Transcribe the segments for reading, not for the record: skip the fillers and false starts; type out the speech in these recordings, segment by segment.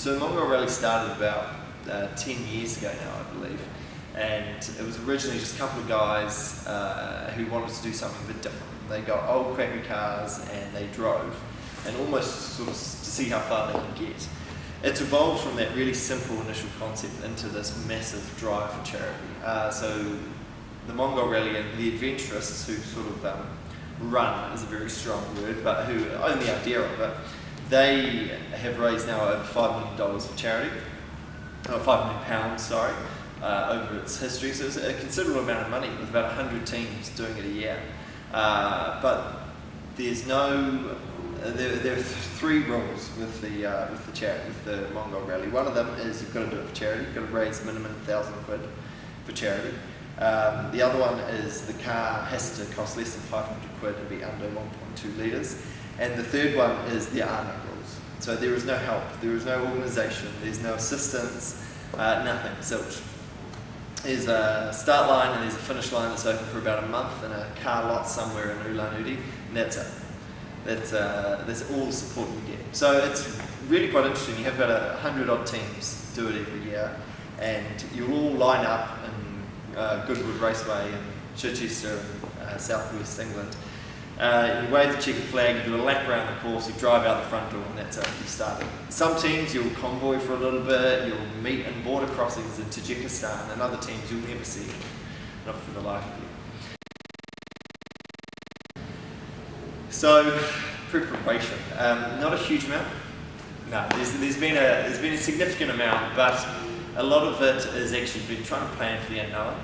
So the Mongol Rally started about 10 years ago now, I believe, and it was originally just a couple of guys who wanted to do something a bit different. They got old crappy cars and they drove, and almost sort of to see how far they could get. It's evolved from that really simple initial concept into this massive drive for charity. So the Mongol Rally and the adventurists who sort of run is a very strong word, but who own the idea of it, they have raised now over $5 million for charity, or £5 million, sorry, over its history. So it's a considerable amount of money, with about 100 teams doing it a year. But there's no, there are three rules with the Mongol Rally. One of them is you've got to do it for charity. You've got to raise minimum £1,000 for charity. The other one is the car has to cost less than £500 and be under 1.2 litres. And the third one is there are no rules. So there is no help, there is no organisation, there's no assistance, nothing, zilch. There's a start line and there's a finish line that's open for about a month in a car lot somewhere in Ulan-Ude, and that's it. That's all the support you get. So it's really quite interesting. You have about 100 odd teams do it every year, and you'll all line up in Goodwood Raceway in Chichester in southwest England. You wave the checkered flag, you do a lap around the course, you drive out the front door, and that's it, you've started. Some teams you'll convoy for a little bit, you'll meet in border crossings in Tajikistan, and other teams you'll never see, not for the life of you. So, preparation, not a huge amount. No, there's been a significant amount, but a lot of it is actually been trying to plan for the unknown.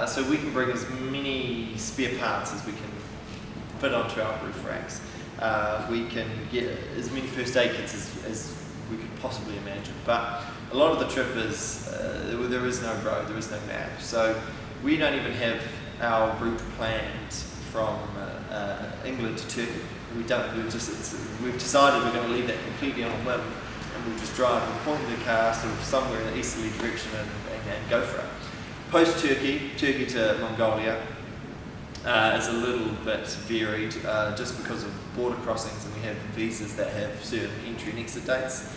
So we can bring as many spare parts as we can fit onto our roof racks. We can get as many first aid kits as we could possibly imagine. But a lot of the trip is, there is no road, there is no map. So we don't even have our route planned from England to Turkey. We don't. We've decided we're going to leave that completely on a whim, and we'll just drive and point the car sort of somewhere in an easterly direction and go for it. Post Turkey to Mongolia, is a little bit varied just because of border crossings, and we have visas that have certain entry and exit dates,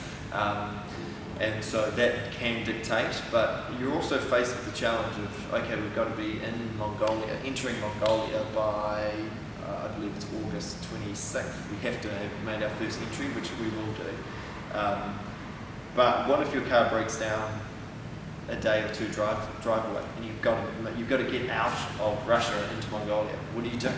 and so that can dictate. But you're also faced with the challenge of, okay, we've got to be in Mongolia, entering Mongolia by I believe it's August 26th. We have to have made our first entry, which we will do. But what if your car breaks down a day or two drive away, and you've got to get out of Russia into Mongolia? What do you do?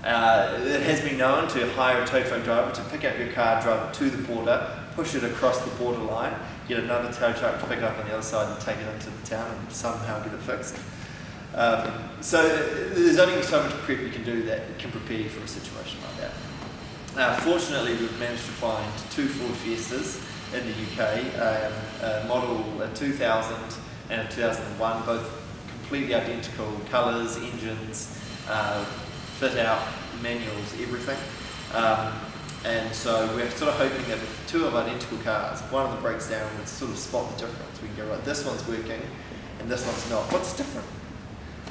It has been known to hire a tow truck driver to pick up your car, drive it to the border, push it across the border line, get another tow truck to pick it up on the other side and take it into the town and somehow get it fixed. So there's only so much prep you can do that can prepare you for a situation like that. Fortunately, we've managed to find two Ford Fiestas in the UK, a model 2000 and a 2001, both completely identical colours, engines, fit out, manuals, everything. And so we're sort of hoping that with two of identical cars, if one of them breaks down, we can sort of spot the difference. We can go, right, this one's working and this one's not. What's different?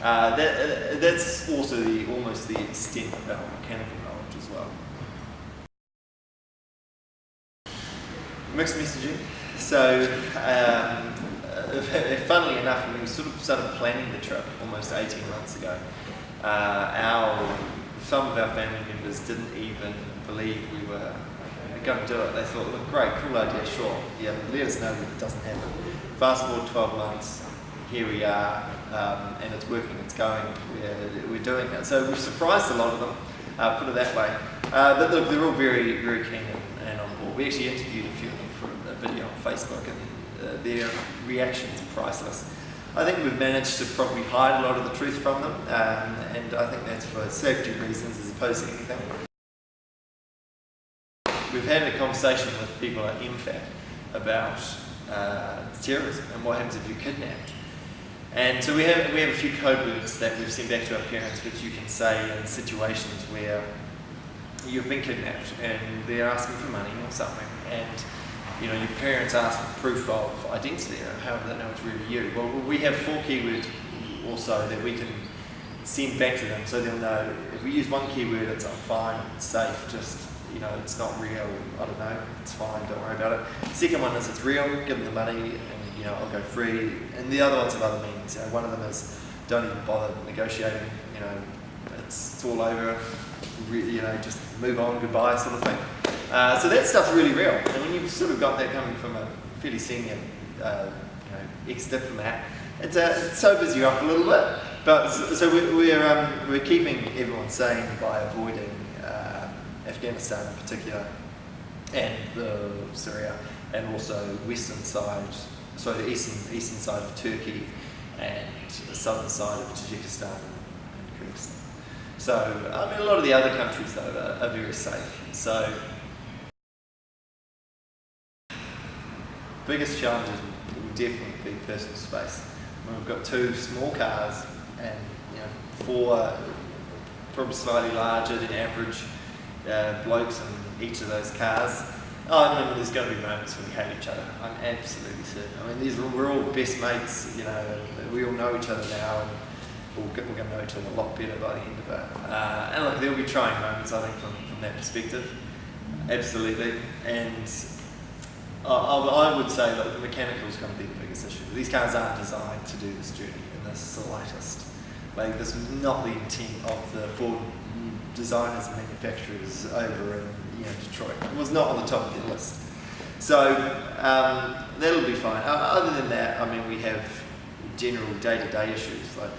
That's also almost the extent of our mechanical knowledge as well. Mixed messaging. So, funnily enough, when we sort of started planning the trip almost 18 months ago, some of our family members didn't even believe we were going to do it. They thought, look, great, cool idea, sure. Yeah, let us know that it doesn't happen. Fast forward 12 months, here we are, and it's working, it's going, we're doing it. So we've surprised a lot of them, put it that way. But look, they're all very, very keen and on board. We actually interviewed a few of them for a video on Facebook, and their reactions are priceless. I think we've managed to probably hide a lot of the truth from them, and I think that's for safety reasons as opposed to anything. We've had a conversation with people at MFAT about terrorism and what happens if you're kidnapped. And so we have a few code words that we've sent back to our parents, which you can say in situations where you've been kidnapped and they're asking for money or something, and your parents ask for proof of identity, how do they know it's really you? Well, we have 4 keywords also that we can send back to them, so they'll know if we use one keyword, it's fine, it's safe, just it's not real, I don't know, it's fine, don't worry about it. Second one is it's real, give them the money, and I'll go free. And the other ones have other meanings. One of them is don't even bother negotiating. It's all over. Just move on, goodbye, sort of thing. So that stuff's really real. And when you've sort of got that coming from a fairly senior, ex-diplomat, it sobers you up a little bit. But so we're keeping everyone sane by avoiding Afghanistan in particular, and Syria, and also the eastern side of Turkey, and the southern side of Tajikistan and Kyrgyzstan. So, a lot of the other countries, though, are very safe. So, biggest challenges will definitely be personal space. We've got 2 small cars and 4 probably slightly larger than average blokes in each of those cars. I remember there's going to be moments when we hate each other. I'm absolutely certain. We're all best mates, and we all know each other now, and we're going to know each other a lot better by the end of it. And look, there'll be trying moments, I think, from that perspective. Absolutely. And I would say that the mechanical is going to be the biggest issue. These cars aren't designed to do this journey in the slightest. This was not the intent of the Ford designers and manufacturers over in Detroit. It was not on the top of their list. So that'll be fine. Other than that, we have general day-to-day issues, like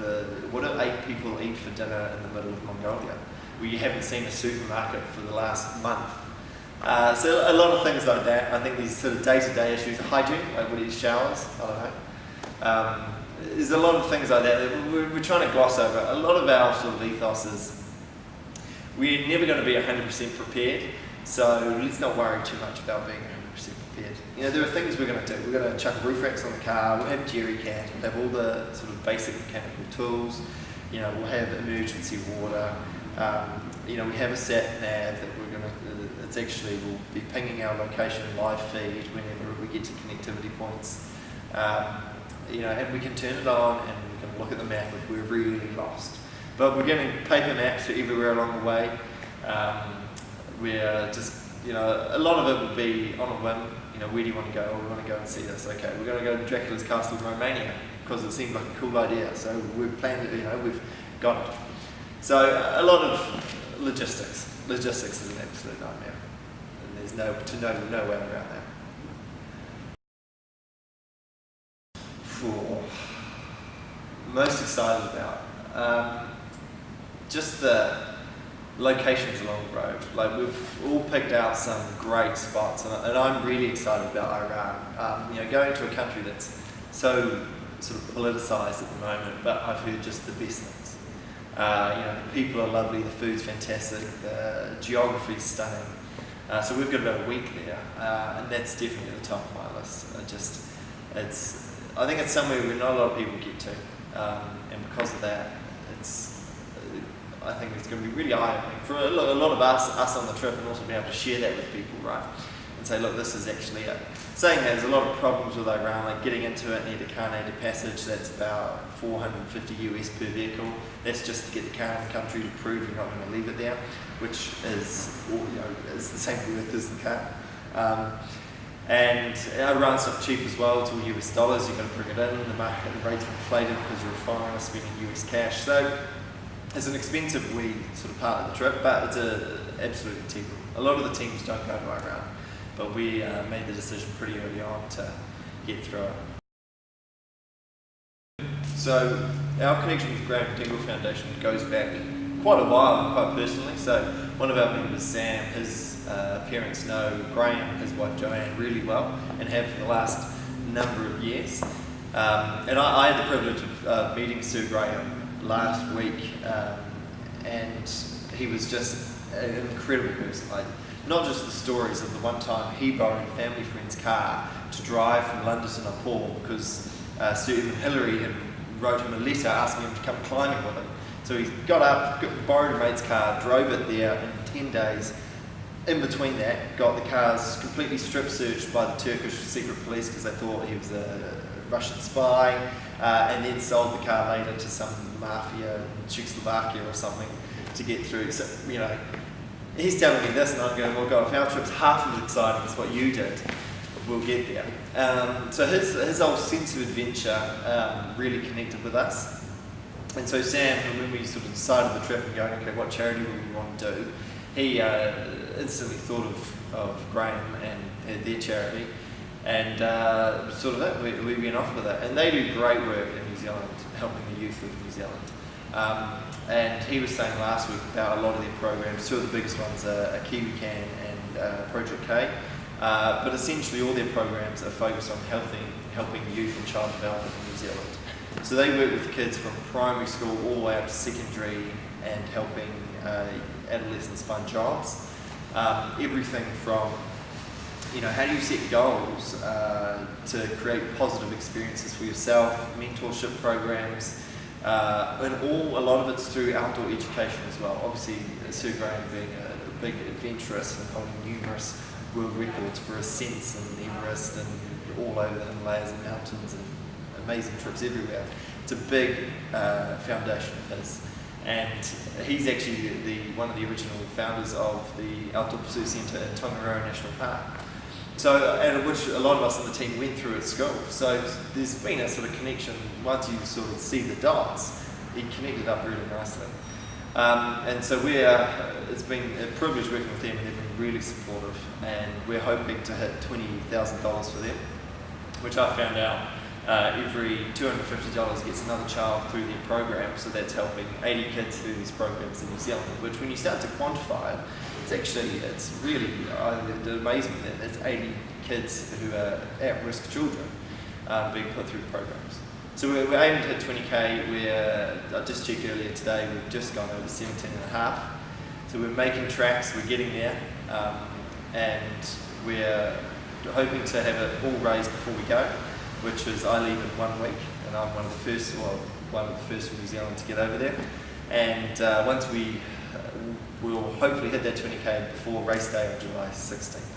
what do 8 people eat for dinner in the middle of Mongolia, where you haven't seen a supermarket for the last month. So a lot of things like that. I think these sort of day-to-day issues, hygiene, like what do you showers, I don't know. There's a lot of things like that we're trying to gloss over. A lot of our sort of ethos is we're never going to be 100% prepared, so let's not worry too much about being 100% prepared. There are things we're going to do. We're going to chuck roof racks on the car, we'll have jerry cans, we'll have all the sort of basic mechanical tools, we'll have emergency water, we have a sat nav that we're going to, we'll be pinging our location live feed whenever we get to connectivity points. And we can turn it on and we can look at the map if we're really lost. But we're getting paper maps for everywhere along the way. We're just, a lot of it will be on a whim. Where do you want to go? We want to go and see this. Okay, we're going to go to Dracula's Castle in Romania because it seemed like a cool idea. So we've planned it, we've got it. So a lot of logistics. Logistics is an absolute nightmare. And there's no way around that. Most excited about just the locations along the road. We've all picked out some great spots, and I'm really excited about Iran. Going to a country that's so sort of politicized at the moment, but I've heard just the best things. The people are lovely, the food's fantastic, the geography's stunning. So we've got about a week there, and that's definitely at the top of my list. I think it's somewhere where not a lot of people get to, and because of that, I think it's going to be really eye-opening for a lot of us on the trip, and also be able to share that with people, right? And say, look, this is actually it. Saying that, there's a lot of problems with Iran, like getting into it near the Carnatic Passage. That's about $450 US per vehicle. That's just to get the car in the country to prove you're not going to leave it there, which is, is the same worth as the car. And Iran's not cheap as well. It's all US dollars. You've got to bring it in. The market rates are inflated because you're a foreigner spending US cash. So it's an expensive sort of part of the trip, but it's absolutely integral. A lot of the teams don't go to Iran, but we made the decision pretty early on to get through it. So our connection with the Graham Dingle Foundation goes back quite a while, quite personally. So one of our members, Sam, his parents know Graham, his wife Joanne, really well, and have for the last number of years. And I had the privilege of meeting Sir Graham last week, and he was just an incredible person. Not just the stories of the one time he borrowed a family friend's car to drive from London to Nepal because Sir Edmund Hillary had wrote him a letter asking him to come climbing with him. So he got up, borrowed a mate's car, drove it there in 10 days. In between that, got the cars completely strip searched by the Turkish secret police because they thought he was a Russian spy, and then sold the car later to some mafia in Czechoslovakia or something to get through. So, he's telling me this, and I'm going, well, God, if our trip's half as exciting as what you did, we'll get there. So his whole sense of adventure really connected with us. And so Sam, when we sort of decided the trip and going, okay, what charity do we want to do, he instantly thought of Graham and their charity, and sort of it, we went off with it. And they do great work in New Zealand, helping the youth of New Zealand. And he was saying last week about a lot of their programs. Two of the biggest ones are Kiwi Can and Project K. But essentially all their programs are focused on helping youth and child development in New Zealand. So they work with kids from primary school all the way up to secondary and helping adolescents find jobs. Everything from, how do you set goals to create positive experiences for yourself, mentorship programs, and a lot of it's through outdoor education as well. Obviously, Sir Graham being a big adventurist and holding numerous world records for ascents and Everest and all over the Himalayas and mountains and amazing trips everywhere. It's a big foundation of his, and he's actually one of the original founders of the Outdoor Pursuit Centre in Tongariro National Park. So, and which a lot of us on the team went through at school. So there's been a sort of connection. Once you sort of see the dots, it connected up really nicely. And so it's been a privilege working with them, and they've been really supportive, and we're hoping to hit $20,000 for them, which I found out every $250 gets another child through their program, so that's helping 80 kids through these programs in New Zealand, which when you start to quantify it, it's really, it amazes me that it's 80 kids who are at-risk children being put through programs. So we're aiming to hit 20k. I just checked earlier today, we've just gone over 17.5. So we're making tracks, we're getting there, and we're hoping to have it all raised before we go, which is I leave in 1 week, and I'm one of the first from New Zealand to get over there. And once we'll hopefully hit that 20k before race day on July 16th.